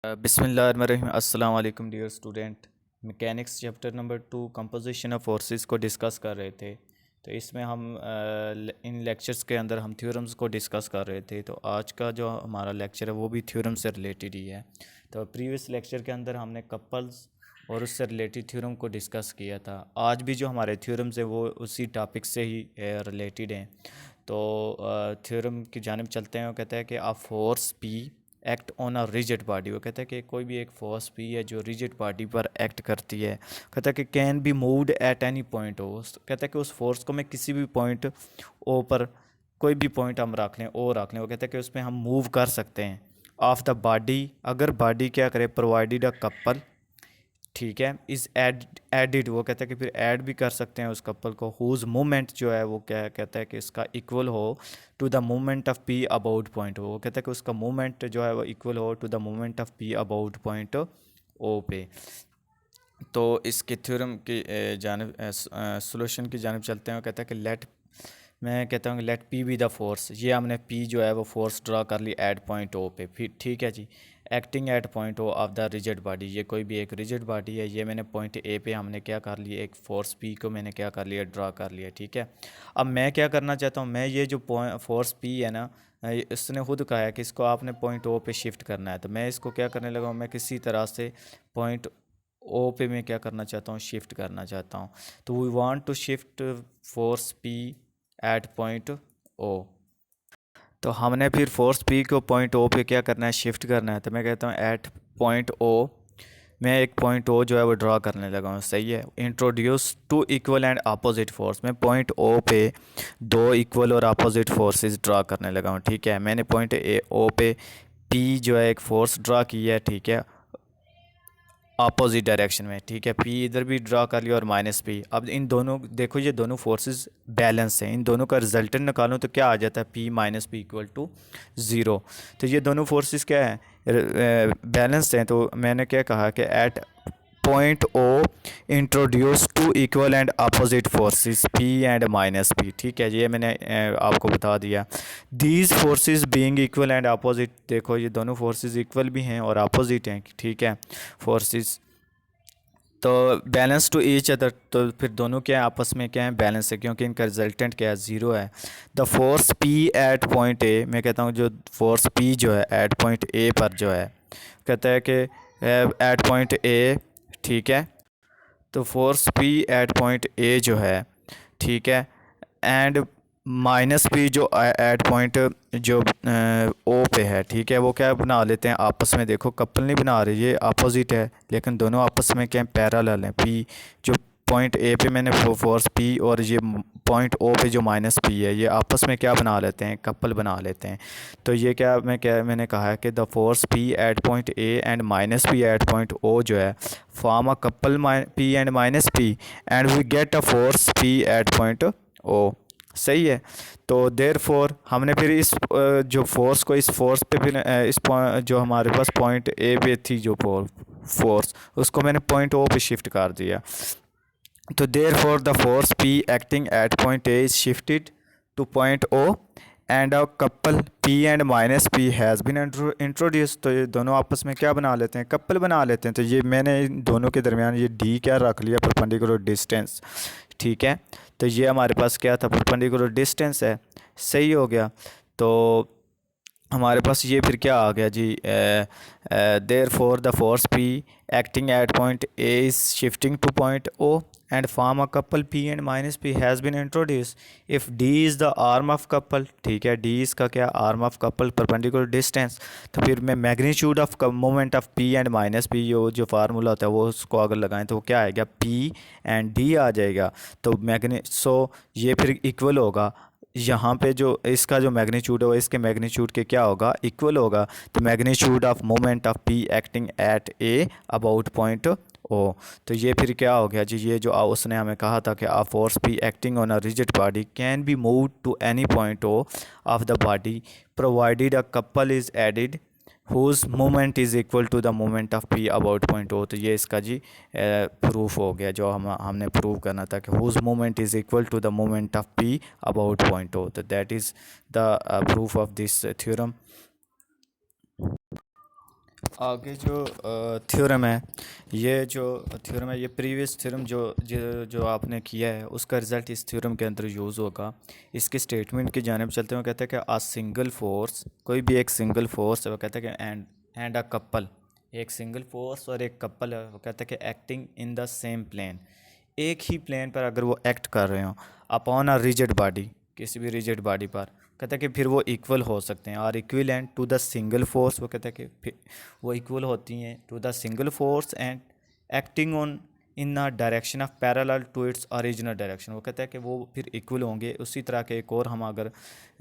बिस्मिल्लाहिर्रहमानिर्रहीम अस्सलाम वालेकुम dear student. Mechanics chapter number 2 composition of forces को डिस्कस कर रहे थे। तो इसमें हम इन लेक्चर्स के अंदर हम थ्योरम्स को डिस्कस कर रहे थे। तो आज का जो हमारा लेक्चर है वो भी थ्योरम से रिलेटेड ही है। तो प्रीवियस लेक्चर के अंदर हमने कपल्स और उससे रिलेटेड थ्योरम को डिस्कस किया था। आज भी जो हमारे थ्योरम्स हैं वो उसी टॉपिक से ही रिलेटेड हैं। तो थ्योरम की जानिब चलते हैं। वो कहता है कि a force P act on a rigid body. वो कहता है कि कोई भी एक फोर्स पी है जो रिजिड बॉडी पर एक्ट करती है। कहता है कि can be moved at any point O. कहता है कि उस फोर्स को मैं किसी भी पॉइंट ओ पर, कोई भी पॉइंट हम रख लें, ओ रख लें, वो कहता है कि उसमें हम मूव कर सकते हैं ऑफ द बॉडी। अगर बॉडी क्या करे, प्रोवाइडेड अ कपल, ठीक है, इज़ एडिड। वो कहता है कि फिर ऐड भी कर सकते हैं उस कपल को, हुज मूवमेंट जो है वो क्या कहता है कि इसका इक्वल हो to the movement of P about point O. वो कहता है कि उसका मूवमेंट जो है वो इक्वल हो to the movement of P about point O पे। तो इसके थ्योरम की जानब सोल्यूशन की जानब चलते हैं। वो कहता है कि मैं कहता हूँ कि let P be the force. ये हमने पी जो है वो फोर्स ड्रा कर ली एट पॉइंट ओ पे, फिर ठीक है जी। Acting at point O of the rigid body, ये कोई भी एक रिजिड बॉडी है। ये मैंने पॉइंट ए पे हमने क्या कर लिया, एक फोर्स पी को मैंने क्या कर लिया, ड्रा कर लिया, ठीक है। अब मैं क्या करना चाहता हूँ, मैं ये जो फोर्स पी है ना, इसने खुद कहा है कि इसको आपने पॉइंट ओ पे शिफ्ट करना है। तो मैं इसको क्या करने लगा हूँ, मैं किसी तरह से पॉइंट ओ पे मैं क्या करना चाहता हूँ, शिफ्ट करना चाहता हूँ। तो we want to shift force P at point O. तो हमने फिर फोर्स पी को पॉइंट ओ पे क्या करना है, शिफ्ट करना है। तो मैं कहता हूँ एट पॉइंट ओ, मैं एक पॉइंट ओ जो है वो ड्रा करने लगा हूँ, सही है। Introduce two equal and opposite force, मैं पॉइंट ओ पे दो इक्वल और अपोजिट फोर्सेस ड्रा करने लगा हूँ, ठीक है। मैंने पॉइंट ए ओ पे पी जो है एक फोर्स ड्रा की है, ठीक है, अपोजिट डायरेक्शन में, ठीक है। पी इधर भी ड्रा कर लिया और माइनस पी। अब इन दोनों देखो, ये दोनों फोर्सेस बैलेंस हैं, इन दोनों का रिजल्टेंट निकालो तो क्या आ जाता है, P minus P equal to zero. तो ये दोनों फोर्सेस क्या है, बैलेंस हैं। तो मैंने क्या कहा कि at point O introduce two equal and opposite forces P and minus P, ठीक है। ये मैंने आपको बता दिया। These forces being equal and opposite, देखो ये दोनों फोर्सेस इक्वल भी हैं और अपोजिट हैं, ठीक है, फोर्सेस। तो बैलेंस टू ईच अदर, तो फिर दोनों क्या है, आपस में क्या है, बैलेंस है, क्योंकि इनका रिजल्टेंट क्या है, ज़ीरो है। The force P at point A, मैं कहता हूँ जो फोर्स पी जो है एट पॉइंट ए पर जो है, कहता है कि एट पॉइंट ए, ठीक है। तो force P at point A जो है, ठीक है, एंड माइनस पी जो एट पॉइंट जो ओ पे है, ठीक है, वो क्या बना लेते हैं आपस में, देखो कपल नहीं बना रहे, ये अपोजिट है लेकिन दोनों आपस में क्या पैरेलल हैं। पी जो पॉइंट ए पे मैंने फोर्स पी और ये पॉइंट ओ पे जो माइनस पी है, ये आपस में क्या बना लेते हैं, कपल बना लेते हैं। तो ये मैंने कहा है कि the force P at point A and minus P at point O जो है form a couple P and minus P, and we get a force P at point O, सही है। तो देर फोर हमने फिर इस जो फोर्स को इस फोर्स पे फिर जो हमारे पास पॉइंट ए पे थी जो फोर्स, उसको मैंने पॉइंट ओ पे शिफ्ट कर दिया। तो therefore the force P acting at point A is shifted to point O and a couple P and minus P has been introduce. तो ये दोनों आपस में क्या बना लेते हैं, कपल बना लेते हैं। तो ये मैंने इन दोनों के दरमियान ये डी क्या रख लिया, परपेंडिकुलर डिस्टेंस, ठीक है। तो ये हमारे पास क्या था, परपेंडिकुलर डिस्टेंस है, सही हो गया। तो हमारे पास ये फिर क्या आ गया जी, therefore the force P acting at point A is shifting to point O and form a couple P and minus P has been introduce if D is the arm of couple, ठीक है। D इसका क्या, arm of couple, perpendicular distance. तो फिर मैं magnitude of moment of P and minus P, जो formula होता है वो उसको अगर लगाएं तो वो क्या आएगा, पी एंड डी आ जाएगा। तो ये फिर इक्वल होगा, यहाँ पे जो इसका जो मैग्नीट्यूड है वो इसके मैग्नीट्यूड के क्या होगा, इक्वल होगा। तो magnitude of moment of P acting at A about point O. तो ये फिर क्या हो गया जी, ये जो उसने हमें कहा था कि a force P acting on a rigid body can be move to any point O of the body provided a couple is added whose moment is equal to the moment of P about point O. तो ये इसका जी proof हो गया, जो हमने prove करना था कि whose moment is equal to the moment of P about point O. तो that is the proof of this theorem. आगे जो थ्योरम है, ये जो थ्योरम है, ये प्रीवियस थ्योरम जो आपने किया है उसका रिज़ल्ट इस थ्योरम के अंदर यूज़ होगा। इसके स्टेटमेंट की जानिब चलते हैं। वो कहता है कि आ सिंगल फोर्स, कोई भी एक सिंगल फोर्स है, वो कहता है कि एंड अ कपल, एक सिंगल फोर्स और एक कपल है, वो कहता है कि acting in the same plane, एक ही प्लेन पर अगर वो एक्ट कर रहे हो अपॉन अ रिजिड बॉडी, किसी भी रिजिड बॉडी पर, कहता है कि फिर वो इक्वल हो सकते हैं। और equivalent to the single force, वो कहता है कि फिर वो इक्वल होती हैं to the single force and acting on in a direction of parallel to its original direction. वो कहता है कि वो फिर इक्वल होंगे। उसी तरह के एक और हम अगर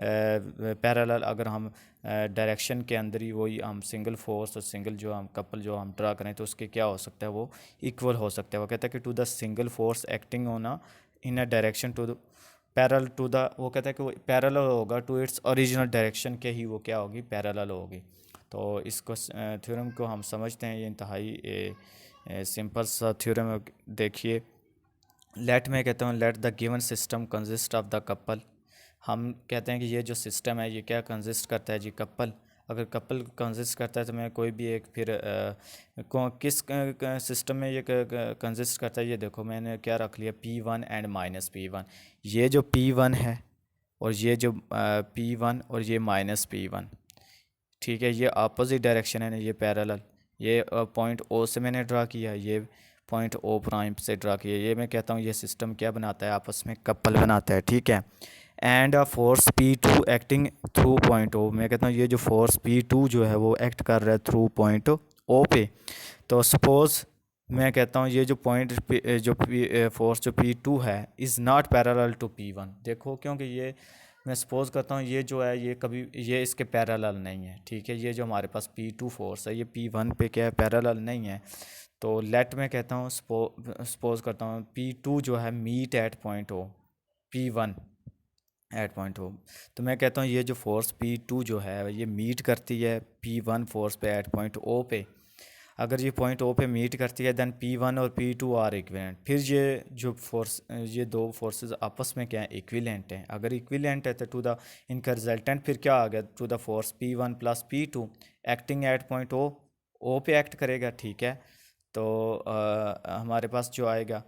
पैरेलल अगर हम डायरेक्शन के अंदर ही वही हम सिंगल फोर्स और सिंगल जो हम कपल जो हम ड्रा करें तो उसके क्या हो सकता है, वो इक्वल हो सकता है। वो कहता है कि to the single force acting on a in a direction to the parallel to the, वो कहता है कि वो पैरेलल होगा टू इट्स ओरिजिनल डायरेक्शन के ही वो क्या होगी, पैरेलल होगी। तो इसको थ्योरम को हम समझते हैं, ये इंतहाई सिंपल सा थ्योरम है। देखिए, लेट मैं कहता हूँ let the given system consist of the couple. हम कहते हैं कि ये जो सिस्टम है ये क्या कंसिस्ट करता है जी, कपल। अगर कपल कंसिस्ट करता है तो मैं कोई भी एक फिर किस सिस्टम में ये कंसिस्ट करता है, ये देखो मैंने क्या रख लिया, P1 एंड माइनस P1। ये जो P1 है और ये जो P1 और ये माइनस P1, ठीक है, ये अपोजिट डायरेक्शन है ना, ये पैरेलल। ये पॉइंट ओ से मैंने ड्रा किया, ये पॉइंट ओ प्राइम से ड्रा किया। ये मैं कहता हूँ ये सिस्टम क्या बनाता है, आपस में कपल बनाता है, ठीक है। And a force P2 acting through point O, मैं कहता हूँ ये जो फोर्स P2 जो है वो एक्ट कर रहा है थ्रू पॉइंट ओ पे। तो सपोज़ मैं कहता हूँ ये जो पॉइंट जो फोर्स जो P2 है is not parallel to P1। देखो, क्योंकि ये मैं सपोज़ करता हूँ ये जो है ये कभी ये इसके पैरेलल नहीं है, ठीक है। ये जो हमारे पास P2 फोर्स है ये P1 पे क्या है, पैरेलल नहीं है। तो लेट मैं कहता हूँ सपोज़ करता हूँ P2 जो है meet at point O, P1 at point O. तो मैं कहता हूँ ये जो फोर्स P2 जो है ये मीट करती है P1 फोर्स पे एट पॉइंट ओ पे। अगर ये पॉइंट ओ पे मीट करती है देन P1 और P2 आर इक्विवेलेंट। फिर ये जो फोर्स, ये दो फोर्सेस आपस में क्या है, इक्विवेलेंट हैं। अगर इक्विवेलेंट है तो टू द इनका रिजल्टेंट फिर क्या आ गया, to the force P1 plus P2 acting at point O पे एक्ट करेगा, ठीक है। तो हमारे पास जो आएगा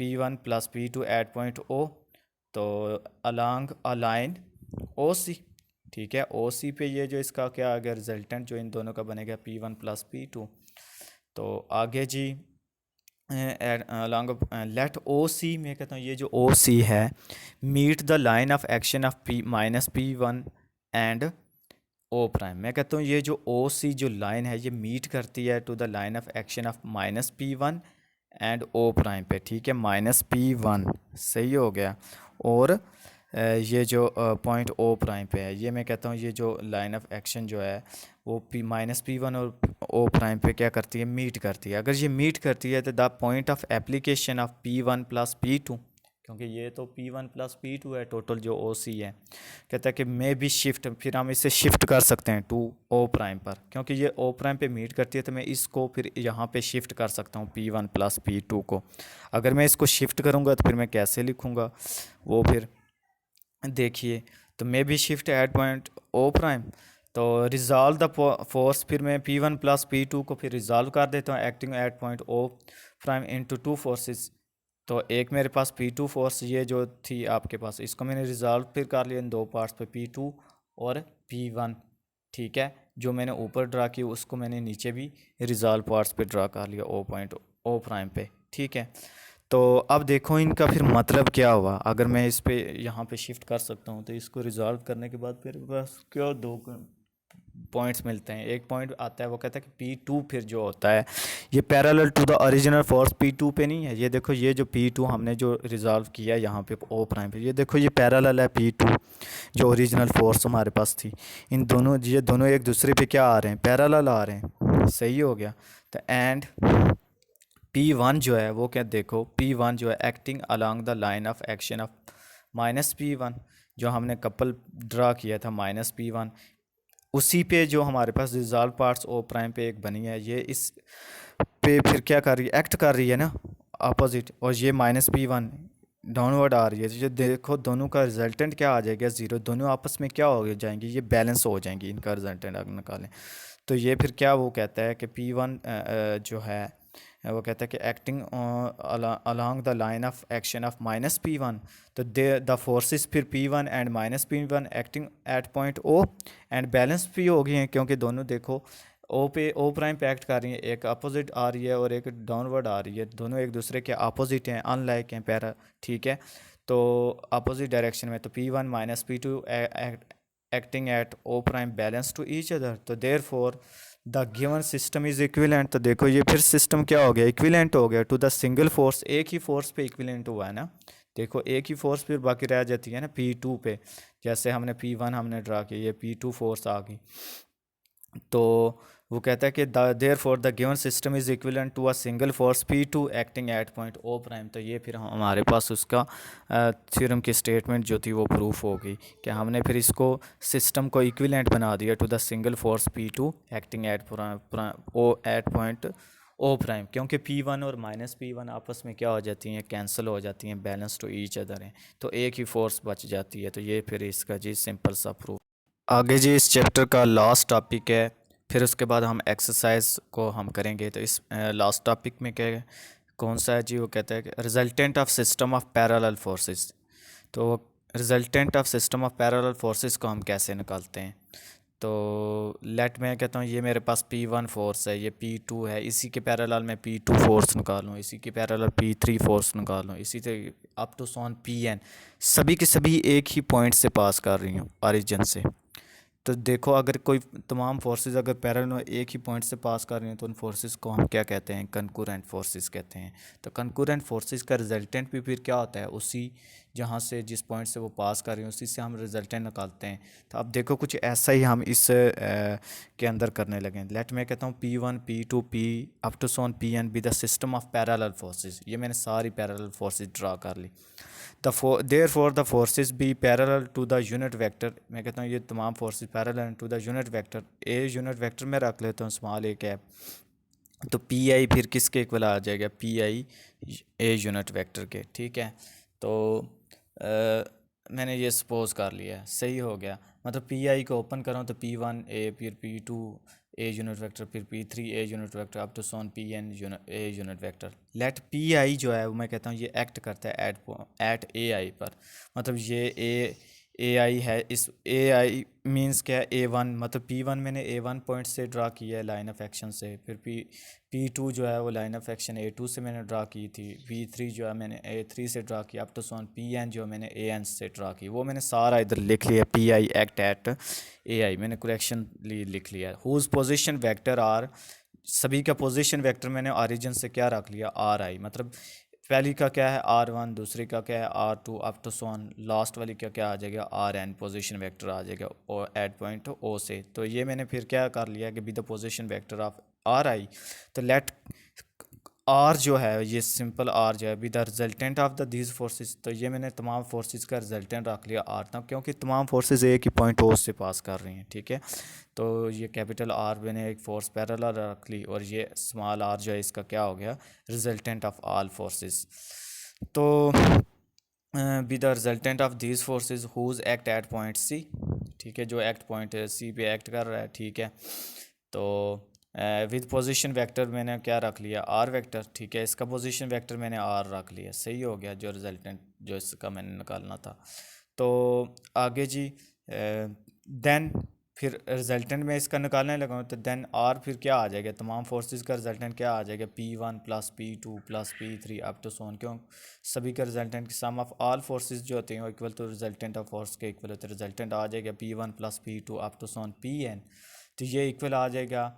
P1 plus P2 eight point O, तो अलोंग अ लाइन ओ सी, ठीक है। ओ सी पे ये जो इसका क्या आ गया, रिजल्टेंट जो इन दोनों का बनेगा P1 प्लस P2। तो आगे जी अलॉन्ग लेट ओ सी, मैं कहता हूँ ये जो ओ सी है meet the line of action of P minus P1 and O prime. मैं कहता हूँ ये जो ओ सी जो लाइन है ये मीट करती है to the line of action of minus P1 and O prime पे, ठीक है। माइनस P1 सही हो गया। और ये जो पॉइंट ओ प्राइम पे है, ये मैं कहता हूँ ये जो लाइन ऑफ एक्शन जो है वो माइनस P1 और ओ प्राइम पे क्या करती है, मीट करती है। अगर ये मीट करती है तो the point of application of P1 plus P2, क्योंकि ये तो P1 प्लस P2 है टोटल जो ओ सी है, कहता है कि मे भी शिफ्ट, फिर हम इसे शिफ्ट कर सकते हैं टू ओ प्राइम पर, क्योंकि ये ओ प्राइम पे मीट करती है तो मैं इसको फिर यहाँ पे शिफ्ट कर सकता हूँ P1 प्लस P2 को। अगर मैं इसको शिफ्ट करूँगा तो फिर मैं कैसे लिखूँगा वो, फिर देखिए, तो may be shift at point O prime. तो रिजॉल्व द फोर्स, फिर मैं P1 प्लस P2 को फिर रिजॉल्व कर देता हूँ acting at point O prime into two forces. तो एक मेरे पास P2 फोर्स ये जो थी आपके पास, इसको मैंने रिजॉल्व फिर कर लिया इन दो पार्ट्स पे, P2 और P1, ठीक है। जो मैंने ऊपर ड्रा किया उसको मैंने नीचे भी रिजॉल्व पार्ट्स पे ड्रा कर लिया ओ पॉइंट ओ प्राइम पे, ठीक है। तो अब देखो इनका फिर मतलब क्या हुआ। अगर मैं इस पे यहाँ पे शिफ्ट कर सकता हूँ तो इसको रिजॉल्व करने के बाद फिर बस क्या दो पॉइंट्स मिलते हैं। एक पॉइंट आता है वो कहता है कि P2 फिर जो होता है ये parallel to the original force P2 पे नहीं है। ये देखो ये जो P2 हमने जो रिजॉल्व किया यहाँ पे ओ प्राइम पे, ये देखो ये पैरेलल है P2 जो ओरिजिनल फोर्स हमारे पास थी। इन दोनों, ये दोनों एक दूसरे पे क्या आ रहे हैं, पैरेलल आ रहे हैं, सही हो गया। तो एंड P1 जो है वो क्या, देखो P1 जो है acting along the line of action of minus P1, जो हमने कपल ड्रा किया था माइनस P1, उसी पे जो हमारे पास रिजॉल्व पार्ट्स ओ प्राइम पे एक बनी है, ये इस पे फिर क्या कर रही है, एक्ट कर रही है ना अपोजिट। और ये माइनस P1 डाउनवर्ड आ रही है, तो ये देखो दोनों का रिजल्टेंट क्या आ जाएगा, ज़ीरो। दोनों आपस में क्या हो जाएंगी, ये बैलेंस हो जाएंगी, इनका रिजल्टेंट अगर निकालें तो ये फिर क्या वो कहता है कि P1 जो है वो कहता है कि acting along the line of action of -P1, तो दे द फोर्सेस फिर P1 and -P1 acting at point O and balance भी हो गई हैं, क्योंकि दोनों देखो ओ प्राइम पे एक्ट कर रही है, एक अपोजिट आ रही है और एक डाउनवर्ड आ रही है, दोनों एक दूसरे के अपोजिट हैं, अनलाइक हैं पैरा, ठीक है। तो अपोजिट डायरेक्शन में, तो P1 -P2 acting at O prime balance to each other, तो therefore the given system is equivalent. तो देखो ये फिर सिस्टम क्या हो गया, इक्विलेंट हो गया टू द सिंगल फोर्स, एक ही फोर्स पे इक्विलेंट हुआ है ना। देखो एक ही फोर्स फिर बाकी रह जाती है ना P2 पे, जैसे हमने P1 हमने ड्रा किया, ये P2 फोर्स आ गई। तो वो कहता है कि therefore the given system is equivalent to a single force P2 acting at point O prime. तो ये फिर हमारे पास उसका थ्योरम की स्टेटमेंट जो थी वो प्रूफ हो गई कि हमने फिर इसको सिस्टम को इक्विलेंट बना दिया to the single force P2 acting at point O prime, क्योंकि P1 और -P1 आपस में क्या हो जाती हैं, कैंसिल हो जाती हैं, बैलेंस टू ईच अदर हैं, तो एक ही फोर्स बच जाती है। तो ये फिर इसका जी सिंपल सा प्रूफ। आगे जी इस चैप्टर का लास्ट टॉपिक है, फिर उसके बाद हम एक्सरसाइज को हम करेंगे। तो इस लास्ट टॉपिक में क्या कौन सा है जी, वो कहता है कि resultant of system of parallel forces. तो resultant of system of parallel forces को हम कैसे निकालते हैं। तो लेट मैं कहता हूँ ये मेरे पास P1 फोर्स है, ये P2 है, इसी के पैरेलल मैं P2 फोर्स निकालूँ, इसी के पैरेलल P3 फोर्स निकालूँ, इसी से अप टू सोन Pn, सभी के सभी एक ही पॉइंट से पास कर रही हूँ, ओरिजिन से। तो देखो अगर कोई तमाम फोर्सेस अगर पैरेलल में एक ही पॉइंट से पास कर रही हैं तो उन फोर्सेस को हम क्या कहते हैं, कंकरेंट फोर्सेस कहते हैं। तो कंकरेंट फोर्सेस का रिजल्टेंट भी फिर क्या होता है, उसी जहाँ से जिस पॉइंट से वो पास कर रही हैं उसी से हम रिजल्टेंट निकालते हैं। तो अब देखो कुछ ऐसा ही हम इस के अंदर करने लगे। लेट मैं कहता हूँ P1 P2 P up to Son Pn be the system of parallel forces. ये मैंने सारी पैरेलल फोर्सेस ड्रा कर ली। Therefore the forces be parallel to the unit vector। मैं कहता हूँ ये तमाम forces parallel to the unit vector. A unit vector में रख लेता हूँ स्मॉल ए कैप, तो पी आई फिर किसके इक्वल आ जाएगा, P i a unit vector के, ठीक है। तो मैंने ये सपोज कर लिया, सही हो गया। मतलब पी आई को ओपन करूँ तो P1 ए, फिर P2 ए यूनिट वेक्टर, फिर P3 a unit vector, up to Son Pn a unit vector. Let P i जो है वो मैं कहता हूँ ये एक्ट करता है एट ए आई पर। मतलब ये ए आई है, इस ए आई मीन्स क्या है, A1, मतलब P1 मैंने A1 पॉइंट से ड्रा किया है लाइन ऑफ एक्शन से, फिर P2 जो है वो लाइन ऑफ एक्शन A2 से मैंने ड्रा की थी, P3 जो है मैंने A3 से ड्रा किया, अप टू सोन Pn जो मैंने AN से ड्रा की, वो मैंने सारा इधर लिख लिया। पी आई एक्ट एट ए आई मैंने करेक्शन लिख लिया। हुज पोजिशन वेक्टर आर, सभी का पोजीशन वेक्टर मैंने ओरिजिन से क्या रख लिया, आर आई। मतलब पहली का क्या है R1, दूसरी का क्या है R2, up to Son last वाली का क्या आ जाएगा RN, पोजीशन वेक्टर आ जाएगा और एट पॉइंट O से। तो ये मैंने फिर क्या कर लिया कि be the position vector of are आई। तो लेट आर जो है, ये सिंपल आर जो है B the resultant of the these forces. तो ये मैंने तमाम फोर्सेस का रिजल्टेंट रख लिया आर तक, क्योंकि तमाम फोर्सेस एक ही पॉइंट O से पास कर रही हैं, ठीक है। तो ये कैपिटल आर मैंने एक फोर्स पैरेलल रख ली, और ये स्मॉल आर जो है इसका क्या हो गया, रिजल्टेंट ऑफ ऑल फोर्सेस। तो be the resultant of these forces whose act at point C, ठीक है, जो एक्ट पॉइंट सी पे एक्ट कर रहा है, ठीक है। तो विद पोजीशन वेक्टर मैंने क्या रख लिया, आर वेक्टर, ठीक है। इसका पोजीशन वेक्टर मैंने आर रख लिया, सही हो गया, जो रिजल्टेंट जो इसका मैंने निकालना था। तो आगे जी देन फिर रिजल्टेंट में इसका निकालने लगा तो देन आर फिर क्या आ जाएगा, तमाम फोर्सेस का रिजल्टेंट क्या आ जाएगा, P1 plus P2 plus P3 up to so on, क्यों सभी का resultant sum of all forces जो होते हैं वो equal to resultant of force के इक्वल होते हैं। रिजल्टेंट आ जाएगा P1 plus P2 up to Son Pn। तो ये इक्वल आ जाएगा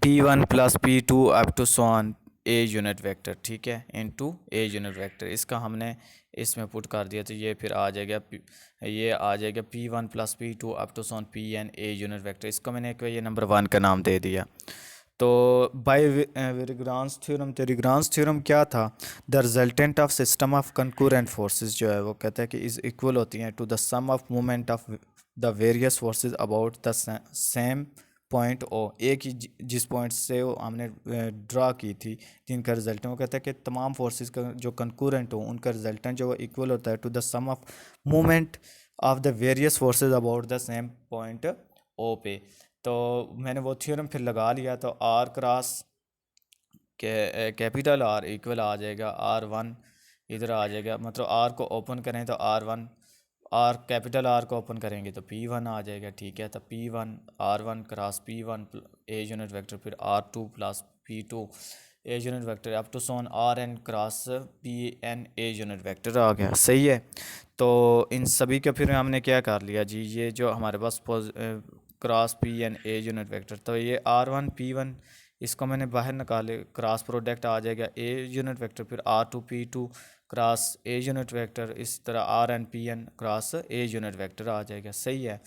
P1 plus P2 up to so on a unit vector, ठीक है, इनटू ए यूनिट वेक्टर। इसका हमने इसमें पुट कर दिया, तो ये फिर आ जाएगा ये आ जाएगा P1 plus P2 up to Son Pn a unit vector. इसको मैंने एक ये नंबर 1 का नाम दे दिया। तो बाय विग्रांस थ्योरम, तो विग्रांस थ्योरम क्या था, the resultant of system of concurrent forces जो है वो कहता है कि इज इक्वल होती हैं to the sum of moment of the various forces about the same point O. एक ही जिस पॉइंट से वो हमने ड्रा की थी जिनका रिजल्टेंट, वो कहता है कि तमाम फोर्सेस का जो कंकरेंट हो उनका रिजल्टेंट जो इक्वल होता है to the sum of moment of the various forces about the same point O पे। तो मैंने वो थ्योरम फिर लगा लिया, तो R cross capital R equal आ जाएगा R1, इधर आ जाएगा, मतलब आर को ओपन करें तो R1, आर कैपिटल आर को ओपन करेंगे तो P1 आ जाएगा, ठीक है। तो P1 R1 क्रॉस P1 ए यूनिट वेक्टर, फिर R2 plus P2 a unit vector, up to so on RN cross PN a unit vector आ गया, सही है। तो इन सभी का फिर हमने क्या कर लिया जी, ये जो हमारे पास cross PN a unit vector, तो ये R1 P1 इसको मैंने बाहर निकाले, क्रॉस प्रोडक्ट आ जाएगा ए यूनिट वेक्टर, फिर R2 P2 cross a unit vector, इस तरह RN PN cross a unit vector आ जाएगा, सही है।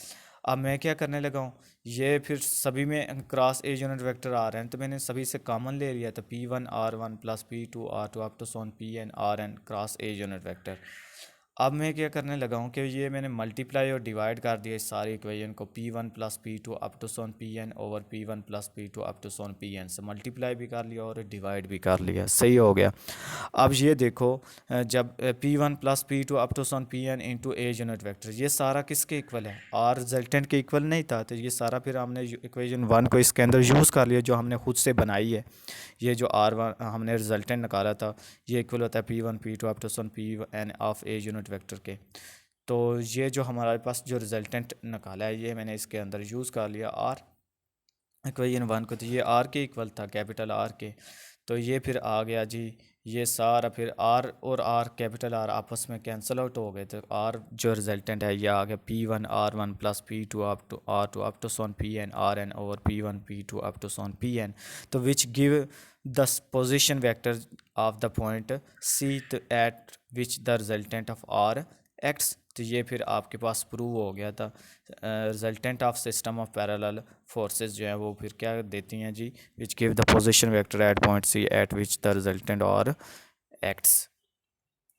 अब मैं क्या करने लगा हूँ, ये फिर सभी में क्रॉस ए यूनिट वेक्टर आ रहे हैं, तो मैंने सभी से कॉमन ले लिया, तो P1 R1 plus P2 R2 up to Son PN RN cross a unit vector. अब मैं क्या करने लगा हूँ कि ये मैंने मल्टीप्लाई और डिवाइड कर दिया इस सारी इक्वेशन को, P1 plus P2 up to Son PN over P1 plus P2 up to Son PN से मल्टीप्लाई भी कर लिया और डिवाइड भी कर लिया, सही हो गया। अब ये देखो, जब P1 plus P2 up to Son PN into a unit vector, ये सारा किसके इक्वल है, आर रिजल्टेंट के इक्वल नहीं था, तो ये सारा फिर हमने इक्वेशन 1 को इसके अंदर यूज़ कर लिया जो हमने खुद से बनाई है। ये जो R1 हमने रिजल्टेंट निकाला था, ये इक्वल होता है P1 P2 up to Son PN of a unit vector के। तो ये जो हमारे पास जो रिजल्टेंट निकाला है, ये मैंने इसके अंदर यूज़ कर लिया आर इक्वेशन 1 को, तो ये आर के इक्वल था, कैपिटल आर के। तो ये फिर आ गया जी, ये सारा फिर आर और आर कैपिटल आर आपस में कैंसिल आउट हो गए, तो आर जो रिजल्टेंट है ये आ गया P1 R1 plus P2 up to R2 up to Son PN RN over P1 P2 up to Son PN, तो which give the position vector of the point C at which the resultant of R acts. तो ये फिर आपके पास prove हो गया था, resultant of system of parallel forces जो है वो फिर क्या देती हैं जी, which give the position vector at point C at which the resultant और एक्ट्स।